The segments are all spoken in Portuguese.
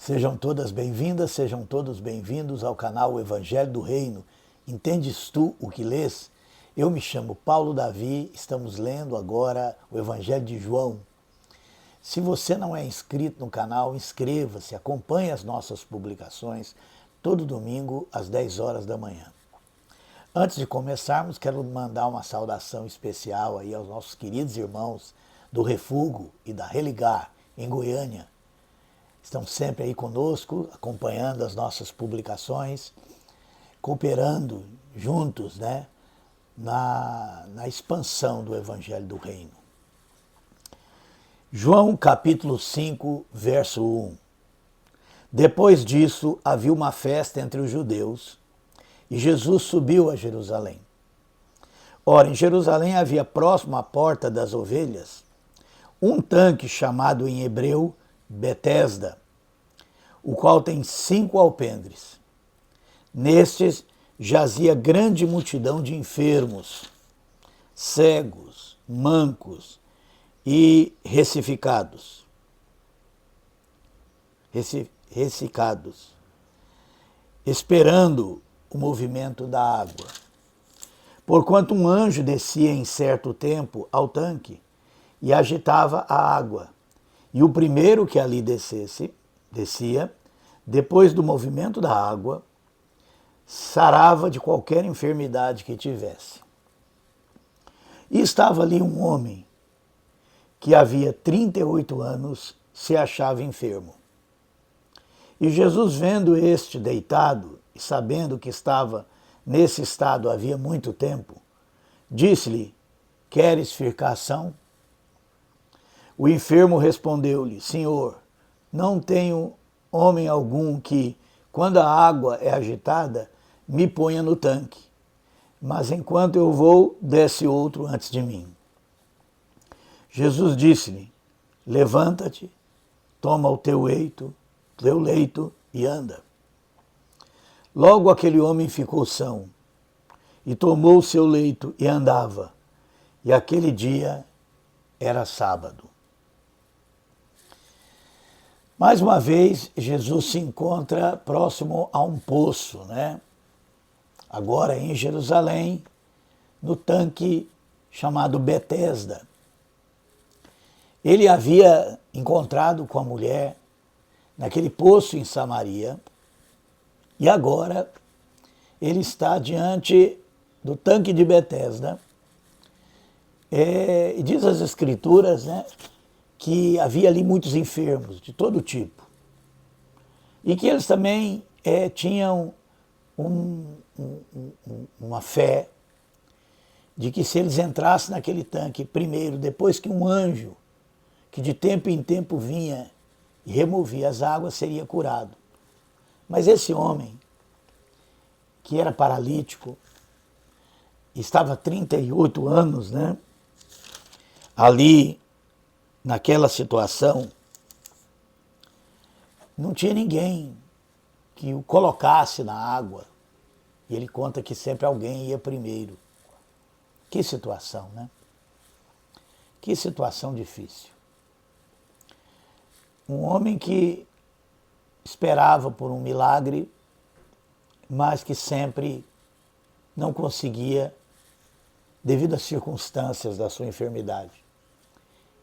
Sejam todas bem-vindas, sejam todos bem-vindos ao canal Evangelho do Reino. Entendes tu o que lês? Eu me chamo Paulo Davi, estamos lendo agora o Evangelho de João. Se você não é inscrito no canal, inscreva-se, acompanhe as nossas publicações todo domingo às 10 horas da manhã. Antes de começarmos, quero mandar uma saudação especial aí aos nossos queridos irmãos do Refúgio e da Religar, em Goiânia. Estão sempre aí conosco, acompanhando as nossas publicações, cooperando juntos, na expansão do Evangelho do Reino. João capítulo 5, verso 1. Depois disso, havia uma festa entre os judeus e Jesus subiu a Jerusalém. Ora, em Jerusalém havia próximo à porta das ovelhas um tanque chamado em hebreu Betesda, o qual tem 5 alpendres. Nestes jazia grande multidão de enfermos, cegos, mancos e ressecados, esperando o movimento da água. Porquanto um anjo descia em certo tempo ao tanque e agitava a água, e o primeiro que ali descia, depois do movimento da água, sarava de qualquer enfermidade que tivesse. E estava ali um homem que havia 38 anos se achava enfermo. E Jesus, vendo este deitado e sabendo que estava nesse estado havia muito tempo, disse-lhe: queres ficar são? O enfermo respondeu-lhe: Senhor, não tenho homem algum que, quando a água é agitada, me ponha no tanque, mas enquanto eu vou, desce outro antes de mim. Jesus disse-lhe: levanta-te, toma o teu leito e anda. Logo aquele homem ficou são, e tomou o seu leito e andava, e aquele dia era sábado. Mais uma vez, Jesus se encontra próximo a um poço, Agora em Jerusalém, no tanque chamado Betesda. Ele havia encontrado com a mulher naquele poço em Samaria, e agora ele está diante do tanque de Betesda. E diz as Escrituras, que havia ali muitos enfermos de todo tipo. E que eles também tinham uma fé de que se eles entrassem naquele tanque primeiro, depois que um anjo, que de tempo em tempo vinha e removia as águas, seria curado. Mas esse homem, que era paralítico, estava há 38 anos, ali, naquela situação, não tinha ninguém que o colocasse na água. E ele conta que sempre alguém ia primeiro. Que situação, Que situação difícil. Um homem que esperava por um milagre, mas que sempre não conseguia devido às circunstâncias da sua enfermidade.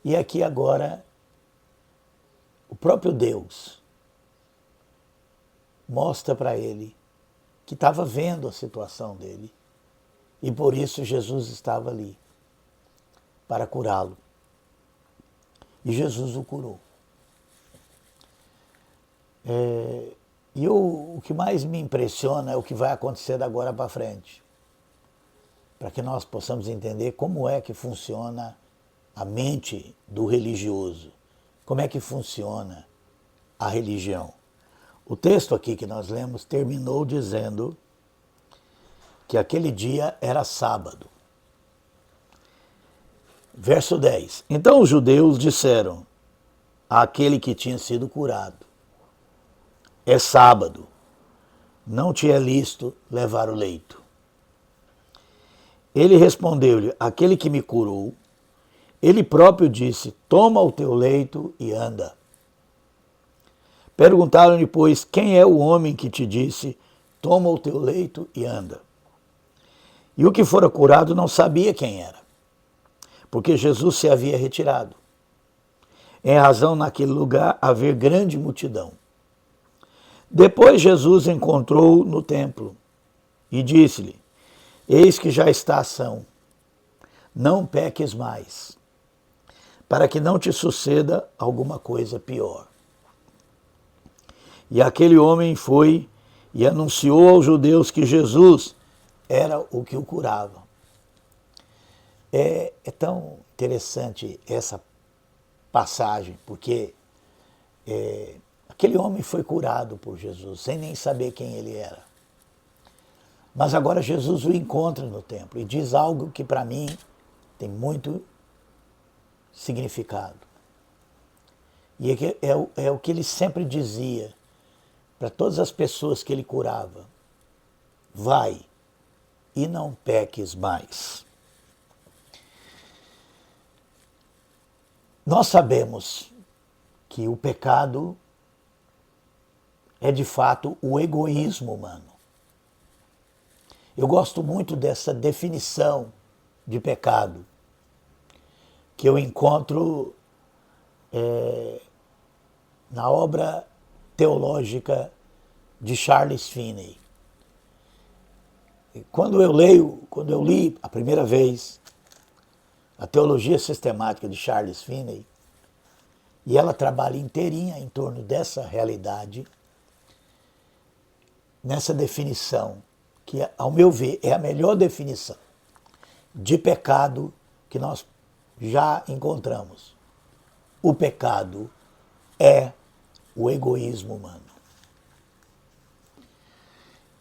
E aqui agora, o próprio Deus mostra para ele que estava vendo a situação dele e por isso Jesus estava ali para curá-lo. E Jesus o curou. E o que mais me impressiona é o que vai acontecer da agora para frente, para que nós possamos entender como é que funciona a mente do religioso, como é que funciona a religião. O texto aqui que nós lemos terminou dizendo que aquele dia era sábado. Verso 10. Então os judeus disseram àquele que tinha sido curado: é sábado, não te é lícito levar o leito. Ele respondeu-lhe: aquele que me curou, ele próprio disse: toma o teu leito e anda. Perguntaram-lhe, pois, quem é o homem que te disse, toma o teu leito e anda? E o que fora curado não sabia quem era, porque Jesus se havia retirado. Em razão naquele lugar haver grande multidão. Depois Jesus encontrou-o no templo e disse-lhe, eis que já está ação, não peques mais, para que não te suceda alguma coisa pior. E aquele homem foi e anunciou aos judeus que Jesus era o que o curava. É tão interessante essa passagem, porque aquele homem foi curado por Jesus, sem nem saber quem ele era. Mas agora Jesus o encontra no templo e diz algo que para mim tem muito significado. E é o que ele sempre dizia para todas as pessoas que ele curava. Vai e não peques mais. Nós sabemos que o pecado é de fato o egoísmo humano. Eu gosto muito dessa definição de pecado que eu encontro na obra teológica de Charles Finney. Quando eu li a primeira vez a teologia sistemática de Charles Finney, e ela trabalha inteirinha em torno dessa realidade, nessa definição, que, ao meu ver, é a melhor definição de pecado que nós já encontramos. O pecado é o egoísmo humano.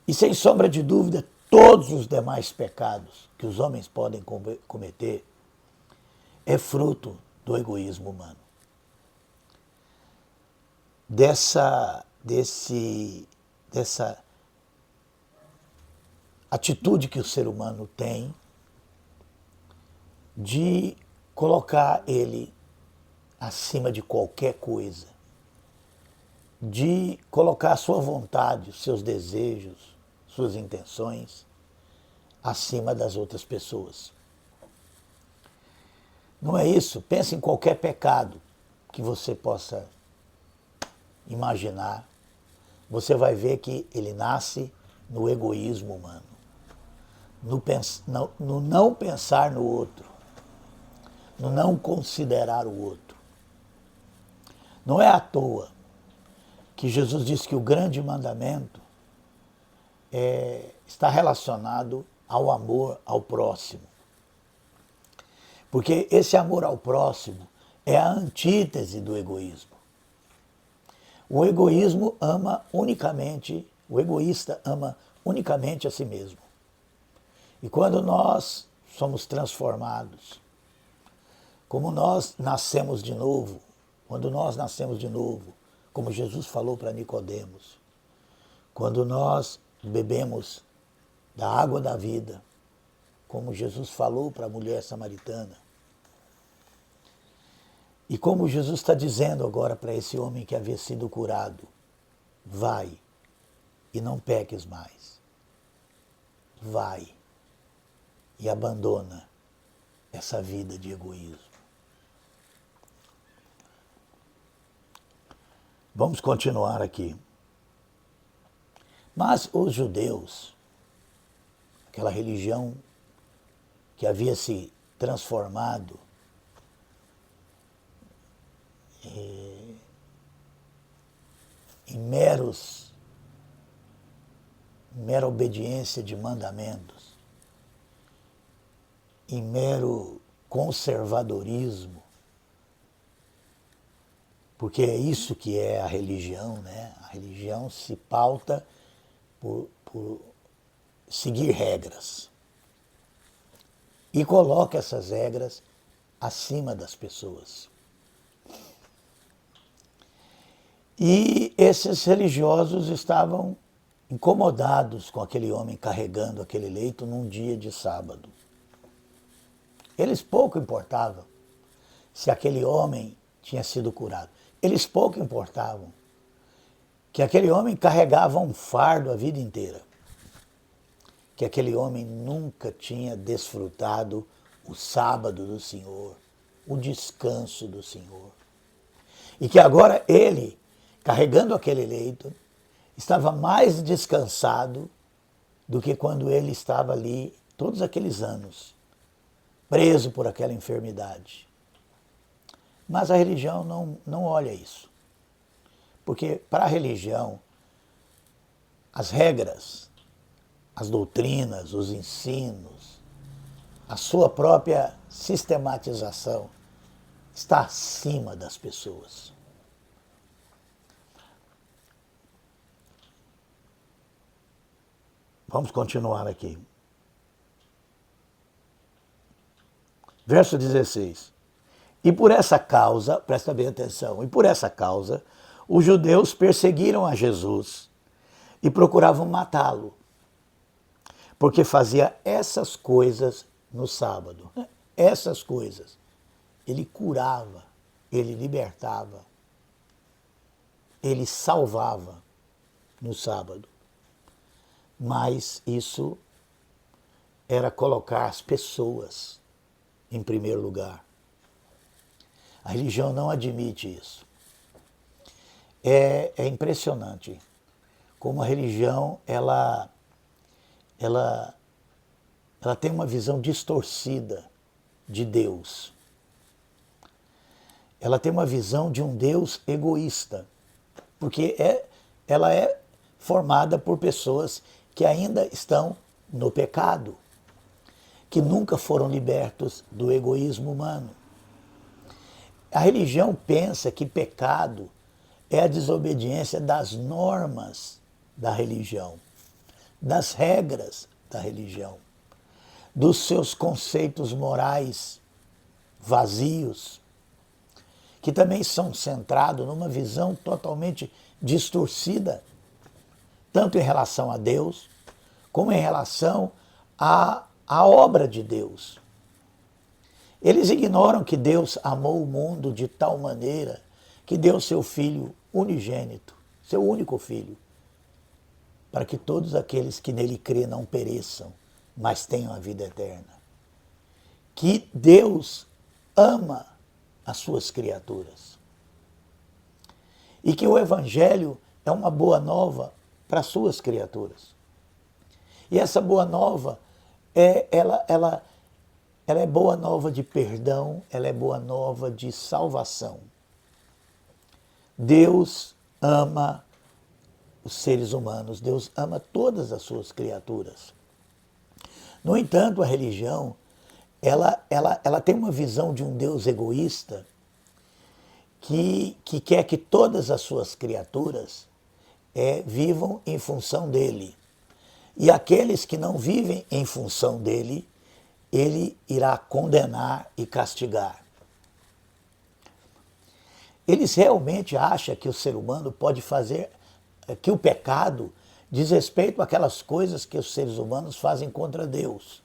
E sem sombra de dúvida, todos os demais pecados que os homens podem cometer é fruto do egoísmo humano. Dessa atitude que o ser humano tem de colocar ele acima de qualquer coisa, de colocar a sua vontade, os seus desejos, suas intenções acima das outras pessoas. Não é isso? Pense em qualquer pecado que você possa imaginar. Você vai ver que ele nasce no egoísmo humano, no não pensar no outro, no não considerar o outro. Não é à toa que Jesus disse que o grande mandamento está relacionado ao amor ao próximo. Porque esse amor ao próximo é a antítese do egoísmo. O egoísmo ama unicamente, o egoísta ama unicamente a si mesmo. E quando nós somos transformados, como nós nascemos de novo, quando nós nascemos de novo, como Jesus falou para Nicodemos, quando nós bebemos da água da vida, como Jesus falou para a mulher samaritana, e como Jesus está dizendo agora para esse homem que havia sido curado, vai e não peques mais. Vai e abandona essa vida de egoísmo. Vamos continuar aqui. Mas os judeus, aquela religião que havia se transformado em mera obediência de mandamentos, em mero conservadorismo, porque é isso que é a religião, né? A religião se pauta por seguir regras e coloca essas regras acima das pessoas. E esses religiosos estavam incomodados com aquele homem carregando aquele leito num dia de sábado. Eles pouco importavam se aquele homem tinha sido curado. Eles pouco importavam que aquele homem carregava um fardo a vida inteira, que aquele homem nunca tinha desfrutado o sábado do Senhor, o descanso do Senhor. E que agora ele, carregando aquele leito, estava mais descansado do que quando ele estava ali todos aqueles anos, preso por aquela enfermidade. Mas a religião não olha isso. Porque para a religião, as regras, as doutrinas, os ensinos, a sua própria sistematização está acima das pessoas. Vamos continuar aqui. Verso 16. E por essa causa, presta bem atenção, e por essa causa, os judeus perseguiram a Jesus e procuravam matá-lo, porque fazia essas coisas no sábado. Essas coisas. Ele curava, ele libertava, ele salvava no sábado. Mas isso era colocar as pessoas em primeiro lugar. A religião não admite isso. É impressionante como a religião ela tem uma visão distorcida de Deus. Ela tem uma visão de um Deus egoísta, porque ela é formada por pessoas que ainda estão no pecado, que nunca foram libertos do egoísmo humano. A religião pensa que pecado é a desobediência das normas da religião, das regras da religião, dos seus conceitos morais vazios, que também são centrados numa visão totalmente distorcida, tanto em relação a Deus, como em relação à obra de Deus. Eles ignoram que Deus amou o mundo de tal maneira que deu seu Filho unigênito, seu único Filho, para que todos aqueles que nele crêem não pereçam, mas tenham a vida eterna. Que Deus ama as suas criaturas. E que o Evangelho é uma boa nova para as suas criaturas. E essa boa nova, ela é boa nova de perdão, ela é boa nova de salvação. Deus ama os seres humanos, Deus ama todas as suas criaturas. No entanto, a religião, ela tem uma visão de um Deus egoísta que quer que todas as suas criaturas vivam em função dele. E aqueles que não vivem em função dele, ele irá condenar e castigar. Eles realmente acham que o ser humano pode fazer, que o pecado diz respeito àquelas coisas que os seres humanos fazem contra Deus.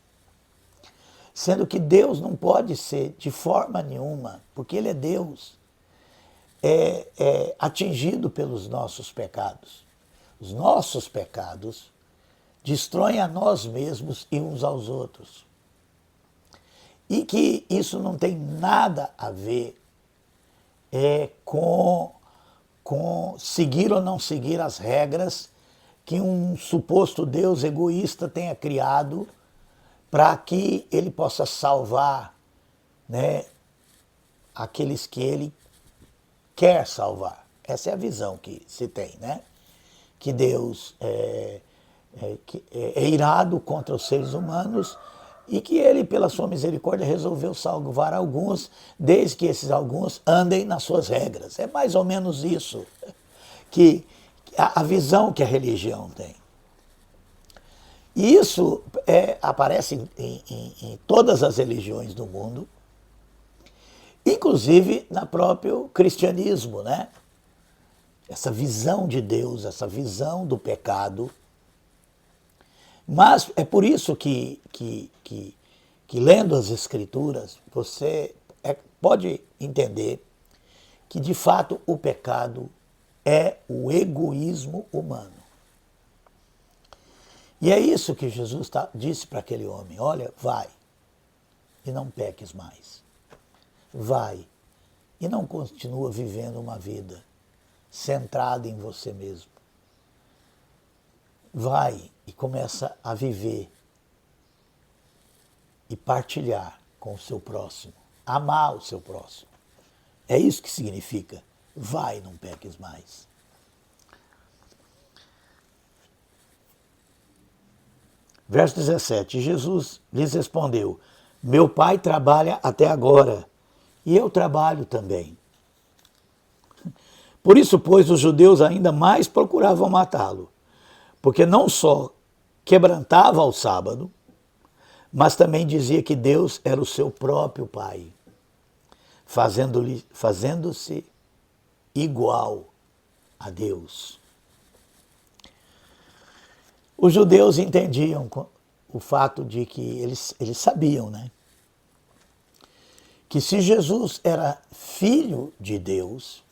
Sendo que Deus não pode ser, de forma nenhuma, porque Ele é Deus, atingido pelos nossos pecados. Os nossos pecados destroem a nós mesmos e uns aos outros. E que isso não tem nada a ver com seguir ou não seguir as regras que um suposto Deus egoísta tenha criado para que ele possa salvar, né, aqueles que ele quer salvar. Essa é a visão que se tem, né? Que Deus é irado contra os seres humanos e que ele, pela sua misericórdia, resolveu salvar alguns, desde que esses alguns andem nas suas regras. É mais ou menos isso que a visão que a religião tem. E isso aparece em todas as religiões do mundo, inclusive no próprio cristianismo, né? Essa visão de Deus, essa visão do pecado. Mas é por isso que lendo as Escrituras, você pode entender que, de fato, o pecado é o egoísmo humano. E é isso que Jesus disse para aquele homem: olha, vai e não peques mais. Vai e não continua vivendo uma vida centrada em você mesmo. Vai e começa a viver e partilhar com o seu próximo, amar o seu próximo. É isso que significa: vai e não peques mais. Verso 17, Jesus lhes respondeu: meu pai trabalha até agora, e eu trabalho também. Por isso, pois, os judeus ainda mais procuravam matá-lo, porque não só quebrantava ao sábado, mas também dizia que Deus era o seu próprio pai, fazendo-se igual a Deus. Os judeus entendiam o fato de que eles sabiam, né? Que se Jesus era filho de Deus,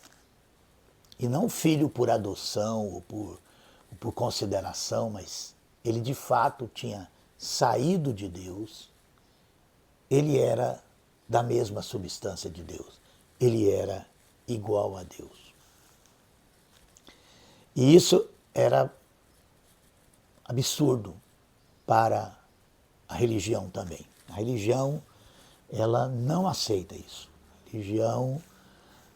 e não filho por adoção ou por consideração, mas ele de fato tinha saído de Deus, ele era da mesma substância de Deus, ele era igual a Deus. E isso era absurdo para a religião também. A religião, ela não aceita isso. A religião,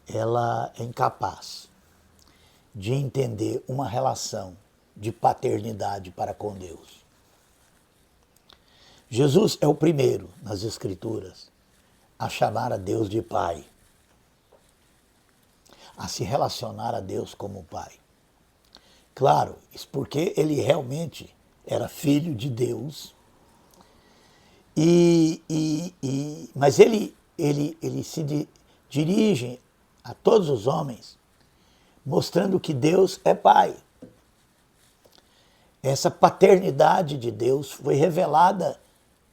ela é incapaz de entender uma relação de paternidade para com Deus. Jesus é o primeiro nas Escrituras a chamar a Deus de Pai, a se relacionar a Deus como Pai. Claro, isso porque ele realmente era filho de Deus, mas ele se dirige a todos os homens mostrando que Deus é Pai. Essa paternidade de Deus foi revelada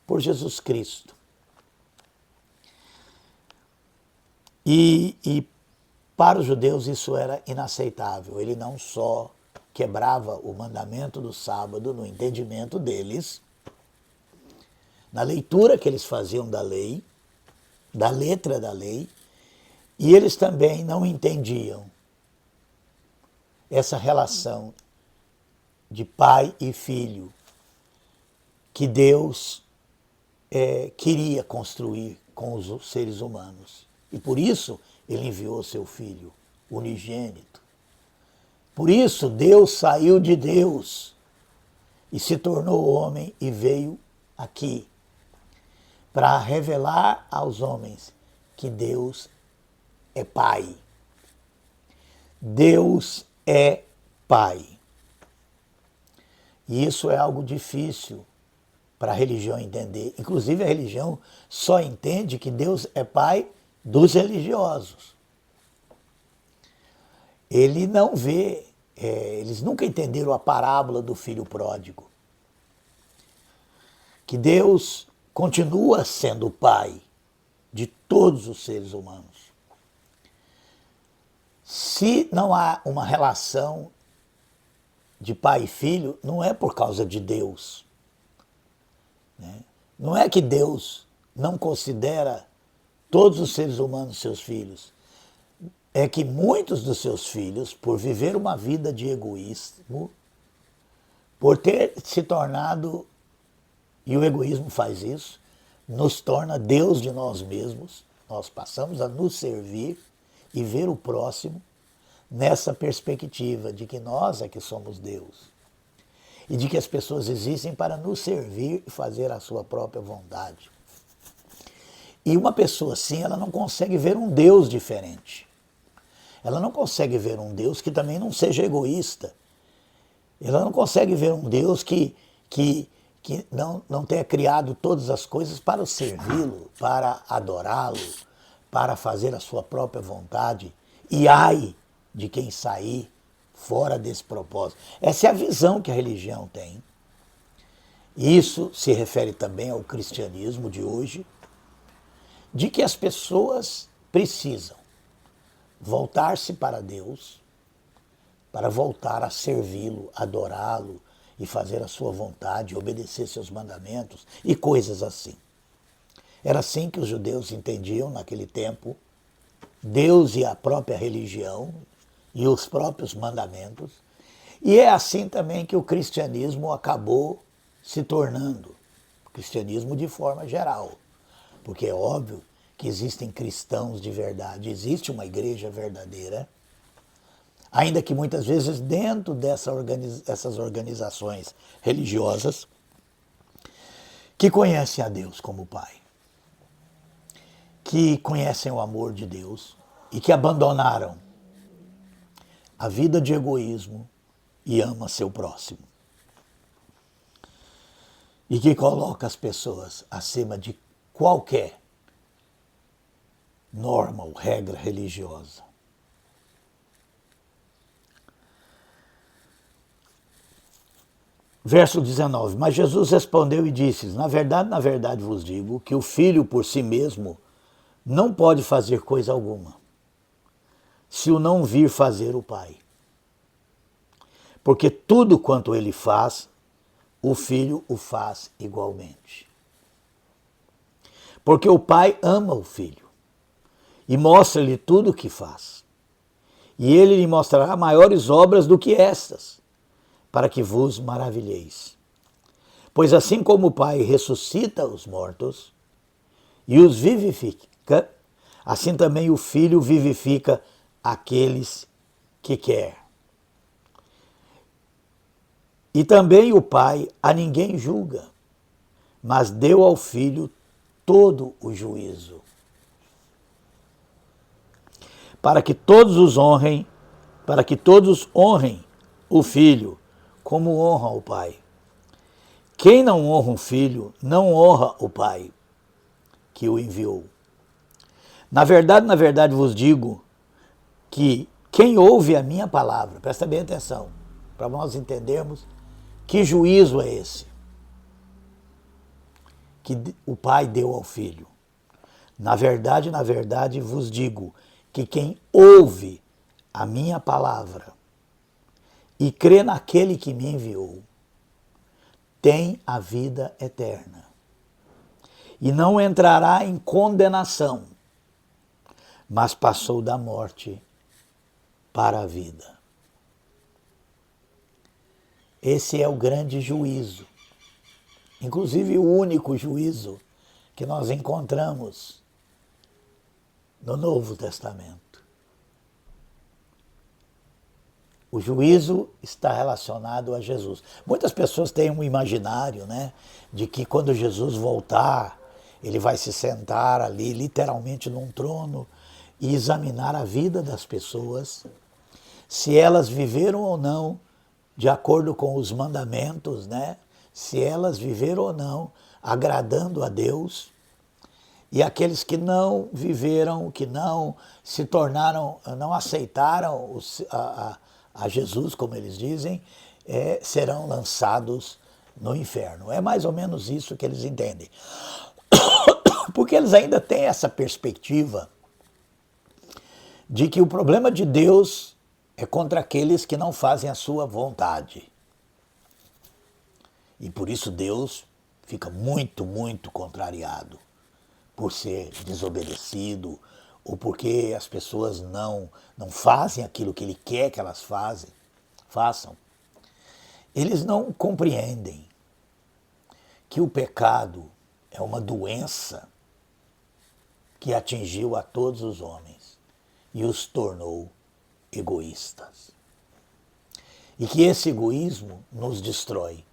por Jesus Cristo. E para os judeus isso era inaceitável. Ele não só quebrava o mandamento do sábado no entendimento deles, na leitura que eles faziam da lei, da letra da lei, e eles também não entendiam essa relação de pai e filho que Deus queria construir com os seres humanos. E por isso ele enviou seu filho unigênito. Por isso Deus saiu de Deus e se tornou homem e veio aqui para revelar aos homens que Deus é Pai. Deus é Pai. E isso é algo difícil para a religião entender. Inclusive a religião só entende que Deus é Pai dos religiosos. Ele não vê, eles nunca entenderam a parábola do filho pródigo. Que Deus continua sendo o Pai de todos os seres humanos. Se não há uma relação de pai e filho, não é por causa de Deus. Né? Não é que Deus não considera todos os seres humanos seus filhos. É que muitos dos seus filhos, por viver uma vida de egoísmo, por ter se tornado, e o egoísmo faz isso, nos torna Deus de nós mesmos, nós passamos a nos servir e ver o próximo nessa perspectiva de que nós é que somos Deus. E de que as pessoas existem para nos servir e fazer a sua própria vontade. E uma pessoa assim, ela não consegue ver um Deus diferente. Ela não consegue ver um Deus que também não seja egoísta. Ela não consegue ver um Deus que não tenha criado todas as coisas para servi-lo, para adorá-lo, para fazer a sua própria vontade. E ai de quem sair fora desse propósito. Essa é a visão que a religião tem. Isso se refere também ao cristianismo de hoje, de que as pessoas precisam voltar-se para Deus, para voltar a servi-lo, adorá-lo e fazer a sua vontade, obedecer seus mandamentos e coisas assim. Era assim que os judeus entendiam naquele tempo Deus e a própria religião e os próprios mandamentos. E é assim também que o cristianismo acabou se tornando, o cristianismo de forma geral. Porque é óbvio que existem cristãos de verdade, existe uma igreja verdadeira, ainda que muitas vezes dentro dessas organizações religiosas que conhecem a Deus como Pai, que conhecem o amor de Deus e que abandonaram a vida de egoísmo e ama seu próximo. E que coloca as pessoas acima de qualquer norma ou regra religiosa. Verso 19. Mas Jesus respondeu e disse: na verdade vos digo que o filho por si mesmo não pode fazer coisa alguma, se o não vir fazer o Pai. Porque tudo quanto ele faz, o filho o faz igualmente. Porque o Pai ama o filho e mostra-lhe tudo o que faz. E ele lhe mostrará maiores obras do que estas, para que vos maravilheis. Pois assim como o Pai ressuscita os mortos e os vivifica, assim também o Filho vivifica aqueles que quer. E também o Pai a ninguém julga, mas deu ao Filho todo o juízo, para que todos honrem o Filho, como honram o Pai. Quem não honra o Filho, não honra o Pai que o enviou. Na verdade vos digo que quem ouve a minha palavra, presta bem atenção, para nós entendermos que juízo é esse que o Pai deu ao Filho. Na verdade vos digo que quem ouve a minha palavra e crê naquele que me enviou, tem a vida eterna e não entrará em condenação, mas passou da morte para a vida. Esse é o grande juízo, inclusive o único juízo que nós encontramos no Novo Testamento. O juízo está relacionado a Jesus. Muitas pessoas têm um imaginário, né, de que quando Jesus voltar, ele vai se sentar ali, literalmente num trono, e examinar a vida das pessoas, se elas viveram ou não de acordo com os mandamentos, né, se elas viveram ou não agradando a Deus, e aqueles que não viveram, que não se tornaram, não aceitaram a Jesus, como eles dizem, serão lançados no inferno. É mais ou menos isso que eles entendem. Porque eles ainda têm essa perspectiva de que o problema de Deus é contra aqueles que não fazem a sua vontade. E por isso Deus fica muito, muito contrariado por ser desobedecido, ou porque as pessoas não fazem aquilo que ele quer que elas façam. Eles não compreendem que o pecado é uma doença que atingiu a todos os homens e os tornou egoístas. E que esse egoísmo nos destrói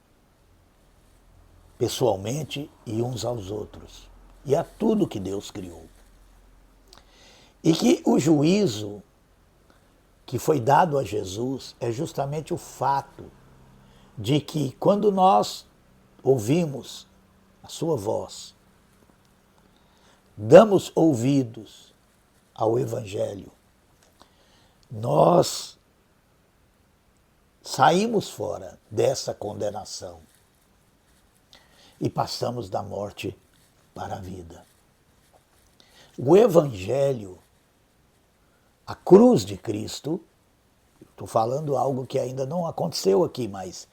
pessoalmente e uns aos outros, e a tudo que Deus criou. E que o juízo que foi dado a Jesus é justamente o fato de que quando nós ouvimos a sua voz, damos ouvidos ao Evangelho, nós saímos fora dessa condenação e passamos da morte para a vida. O Evangelho, a cruz de Cristo, Estou falando algo que ainda não aconteceu aqui, mas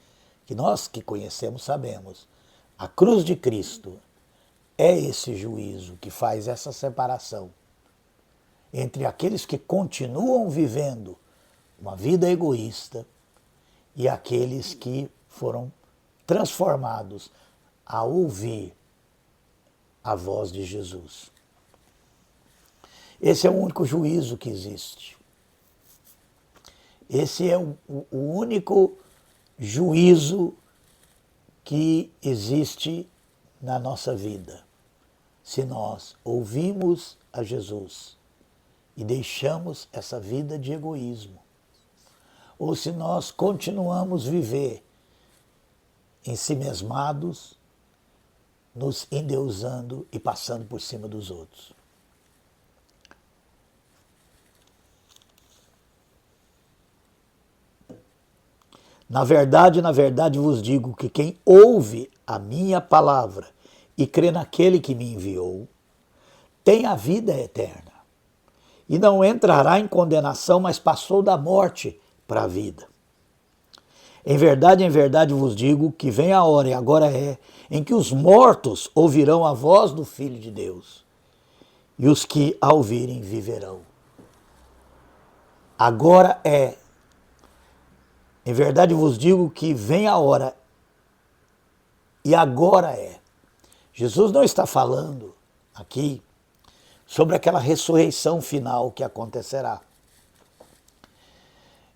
que nós que conhecemos sabemos. A cruz de Cristo é esse juízo que faz essa separação entre aqueles que continuam vivendo uma vida egoísta e aqueles que foram transformados a ouvir a voz de Jesus. Esse é o único juízo que existe. Esse é o único juízo que existe na nossa vida. Se nós ouvimos a Jesus e deixamos essa vida de egoísmo, ou se nós continuamos viver ensimesmados, nos endeusando e passando por cima dos outros. Na verdade vos digo que quem ouve a minha palavra e crê naquele que me enviou, tem a vida eterna. E não entrará em condenação, mas passou da morte para a vida. Em verdade vos digo que vem a hora, e agora é, em que os mortos ouvirão a voz do Filho de Deus, e os que a ouvirem viverão. Agora é. Em verdade vos digo que vem a hora, e agora é. Jesus não está falando aqui sobre aquela ressurreição final que acontecerá.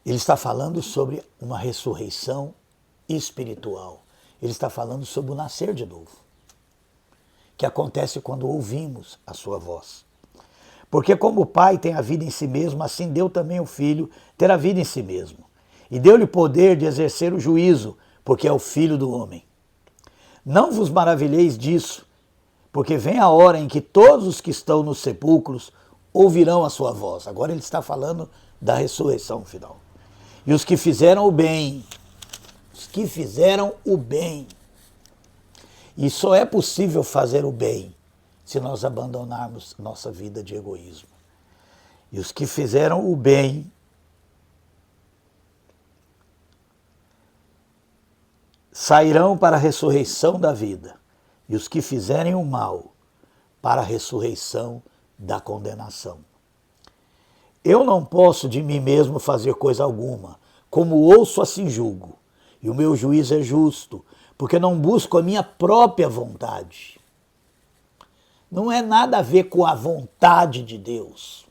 Ele está falando sobre uma ressurreição espiritual. Ele está falando sobre o nascer de novo, que acontece quando ouvimos a sua voz. Porque como o Pai tem a vida em si mesmo, assim deu também o Filho ter a vida em si mesmo. E deu-lhe poder de exercer o juízo, porque é o Filho do homem. Não vos maravilheis disso, porque vem a hora em que todos os que estão nos sepulcros ouvirão a sua voz. Agora ele está falando da ressurreição final. E os que fizeram o bem, e só é possível fazer o bem se nós abandonarmos nossa vida de egoísmo. E os que fizeram o bem sairão para a ressurreição da vida, e os que fizerem o mal para a ressurreição da condenação. Eu não posso de mim mesmo fazer coisa alguma, como ouço assim julgo, e o meu juízo é justo, porque não busco a minha própria vontade. Não é nada a ver com a vontade de Deus,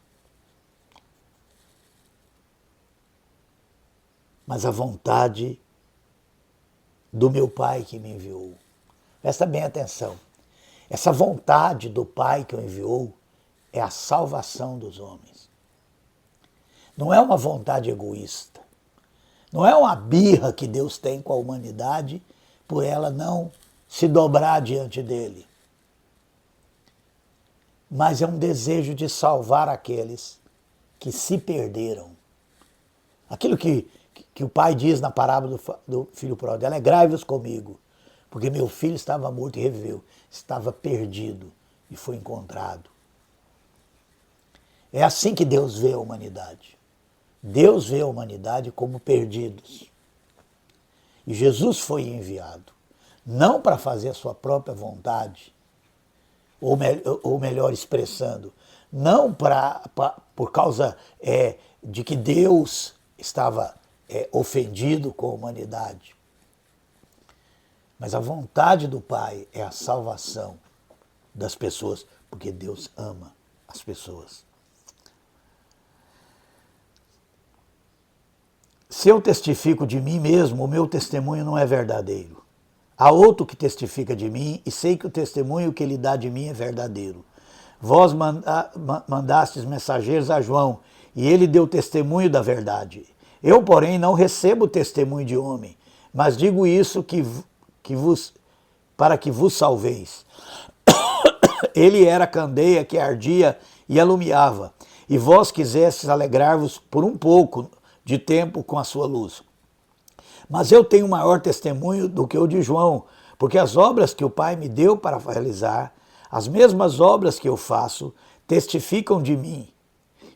mas a vontade do meu Pai que me enviou. Presta bem atenção. Essa vontade do Pai que o enviou é a salvação dos homens. Não é uma vontade egoísta. Não é uma birra que Deus tem com a humanidade por ela não se dobrar diante dele. Mas é um desejo de salvar aqueles que se perderam. Aquilo que o pai diz na parábola do filho pródigo: alegrai-vos comigo, porque meu filho estava morto e reviveu, estava perdido e foi encontrado. É assim que Deus vê a humanidade. Deus vê a humanidade como perdidos. E Jesus foi enviado, não para fazer a sua própria vontade, ou melhor expressando, não por causa de que Deus estava ofendido com a humanidade. Mas a vontade do Pai é a salvação das pessoas, porque Deus ama as pessoas. Se eu testifico de mim mesmo, o meu testemunho não é verdadeiro. Há outro que testifica de mim, e sei que o testemunho que ele dá de mim é verdadeiro. Vós mandastes mensageiros a João, e ele deu testemunho da verdade. Eu, porém, não recebo testemunho de homem, mas digo isso para que vos salveis. Ele era a candeia que ardia e alumiava, e vós quisestes alegrar-vos por um pouco de tempo com a sua luz. Mas eu tenho maior testemunho do que o de João, porque as obras que o Pai me deu para realizar, as mesmas obras que eu faço, testificam de mim,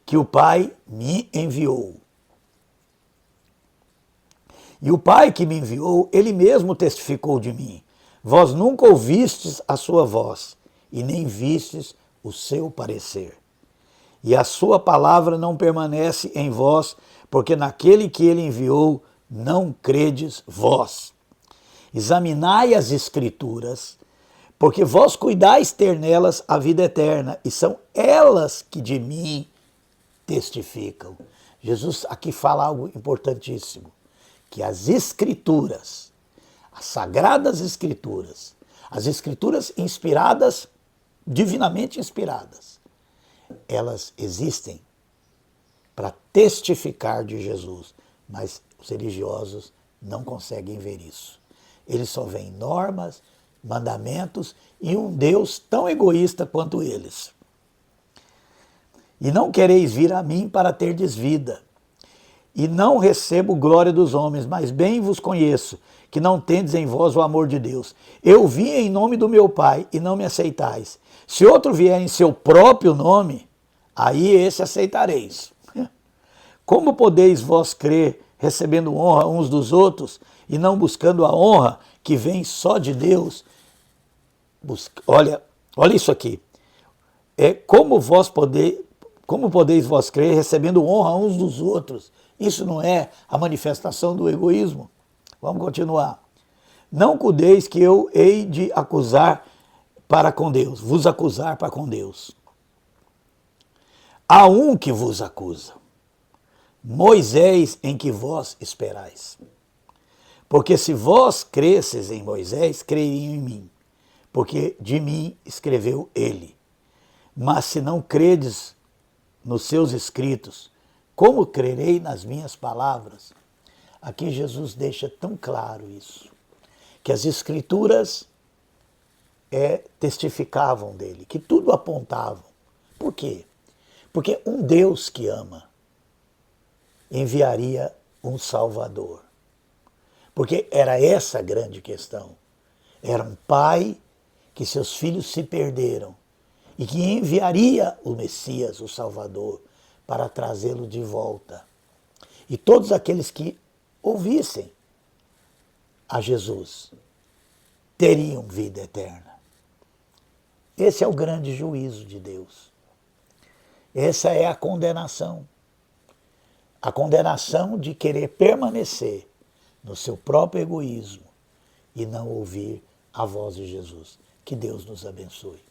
que o Pai me enviou. E o Pai que me enviou, ele mesmo testificou de mim. Vós nunca ouvistes a sua voz, e nem vistes o seu parecer. E a sua palavra não permanece em vós, porque naquele que ele enviou não credes vós. Examinai as Escrituras, porque vós cuidais ter nelas a vida eterna, e são elas que de mim testificam. Jesus aqui fala algo importantíssimo, que as Escrituras, as Sagradas Escrituras, as Escrituras inspiradas, divinamente inspiradas, elas existem para testificar de Jesus, mas os religiosos não conseguem ver isso. Eles só veem normas, mandamentos e um Deus tão egoísta quanto eles. E não quereis vir a mim para terdes vida. E não recebo glória dos homens, mas bem vos conheço, que não tendes em vós o amor de Deus. Eu vim em nome do meu Pai, e não me aceitais. Se outro vier em seu próprio nome, aí esse aceitareis. Como podeis vós crer, recebendo honra uns dos outros, e não buscando a honra que vem só de Deus? Olha isso aqui. Como podeis vós crer, recebendo honra uns dos outros? Isso não é a manifestação do egoísmo? Vamos continuar. Não cuideis que eu hei de acusar para com Deus, vos acusar para com Deus. Há um que vos acusa, Moisés, em que vós esperais. Porque se vós cresces em Moisés, creriam em mim, porque de mim escreveu ele. Mas se não credes nos seus escritos, como crerei nas minhas palavras? Aqui Jesus deixa tão claro isso, que as Escrituras testificavam dele, que tudo apontavam. Por quê? Porque um Deus que ama enviaria um Salvador. Porque era essa a grande questão. Era um pai que seus filhos se perderam e que enviaria o Messias, o Salvador, para trazê-lo de volta. E todos aqueles que ouvissem a Jesus teriam vida eterna. Esse é o grande juízo de Deus. Essa é a condenação. A condenação de querer permanecer no seu próprio egoísmo e não ouvir a voz de Jesus. Que Deus nos abençoe.